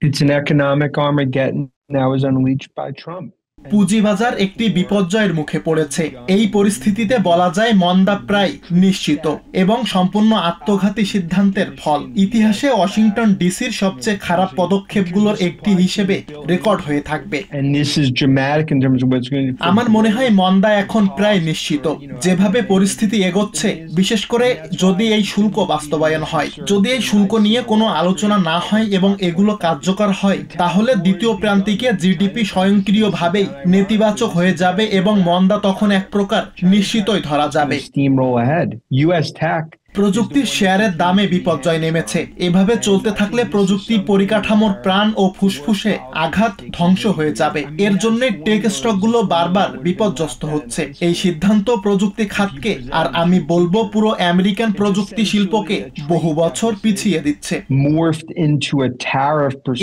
It's an economic Armageddon that was unleashed by Trump. পুঁজিবাজার একটি বিপর্যয়ের মুখে পড়েছে। এই পরিস্থিতিতে বলা যায় মন্দা প্রায় নিশ্চিত এবং সম্পূর্ণ আত্মঘাতী সিদ্ধান্তের ফল। ইতিহাসে ওয়াশিংটন ডিসির সবচেয়ে খারাপ পদক্ষেপগুলোর একটি হিসেবে রেকর্ড হয়ে থাকবে। আমার মনে হয় মন্দা এখন প্রায় নিশ্চিত। যেভাবে পরিস্থিতি এগোচ্ছে, বিশেষ করে যদি এই শুল্ক বাস্তবায়ন হয়, যদি এই শুল্ক নিয়ে কোনো আলোচনা না হয় এবং এগুলো কার্যকর হয়, তাহলে দ্বিতীয় প্রান্তিকে জিডিপি স্বয়ংক্রিয়ভাবেই নেতিবাচক হয়ে যাবে এবং মন্দা তখন এক প্রকার নিশ্চিতই ধরা যাবে। প্রযুক্তির শেয়ারের দামে বিপর্যয় নেমেছে। এভাবে চলতে থাকলে প্রযুক্তি পরিকাঠামোর প্রাণ ও ফুসফুসে আঘাত ধ্বংস হয়ে যাবে। এর জন্য টেক স্টকগুলো বারবার বিপর্যস্ত হচ্ছে। এই সিদ্ধান্ত প্রযুক্তি খাতকে, আর আমি বলবো পুরো আমেরিকান প্রযুক্তি শিল্পকে বহু বছর পিছিয়ে দিচ্ছে।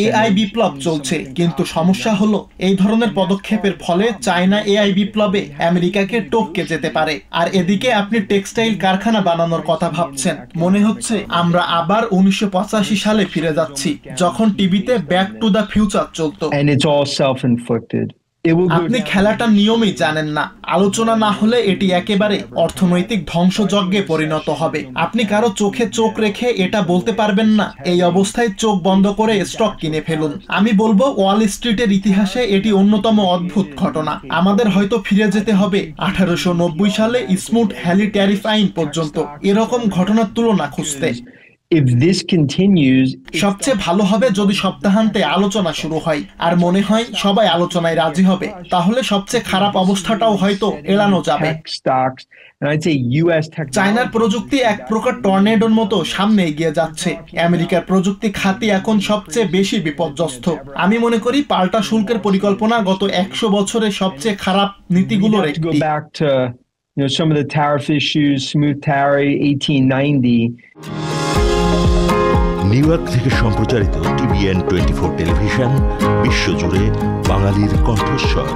এআই বিপ্লব চলছে, কিন্তু সমস্যা হলো এই ধরনের পদক্ষেপের ফলে চায়না এআই বিপ্লবে আমেরিকাকে টপকে যেতে পারে। আর এদিকে আপনি টেক্সটাইল কারখানা বানানোর কথা ভাবছেন। মনে হচ্ছে আমরা আবার 1985 সালে ফিরে যাচ্ছি, যখন টিভিতে ব্যাক টু দ্য ফিউচার চলতো। আপনি খেলাটার নিয়মই জানেন না। আলোচনা না হলে এটি একেবারে অর্থনৈতিক ধ্বংসযজ্ঞে পরিণত হবে। আপনি কারো চোখে চোখ রেখে এটা বলতে পারবেন না। এই অবস্থায় চোখ বন্ধ করে স্টক কিনে ফেলুন। আমি বলবো ওয়াল স্ট্রিটের ইতিহাসে এটি অন্যতম অদ্ভুত ঘটনা। আমাদের হয়তো ফিরে যেতে হবে 1890 সালে স্মুথ হ্যালি ট্যারিফ আইন পর্যন্ত এরকম ঘটনার তুলনা খুঁজতে। সবচেয়ে ভালো হবে যদি সপ্তাহান্তে আলোচনা শুরু হয়, আর মনে হয় সবাই আলোচনায় রাজি হবে, তাহলে সবচেয়ে খারাপ অবস্থাটাও হয়তো এড়ানো যাবে। চায়নার প্রযুক্তি এক প্রকার টর্নেডোর মতো সামনে এগিয়ে যাচ্ছে। আমেরিকার প্রযুক্তি খাতি এখন সবচেয়ে বেশি বিপর্যস্ত। আমি মনে করি পাল্টা শুল্কের পরিকল্পনা গত 100 বছরের সবচেয়ে খারাপ নীতিগুলোর একটি। Some of the tariff issues, smooth tariff, 1890. New York থেকে সম্প্রচারিত টিভিএন 24 টেলিভিশন বিশ্বজুড়ে বাঙালির কণ্ঠস্বর।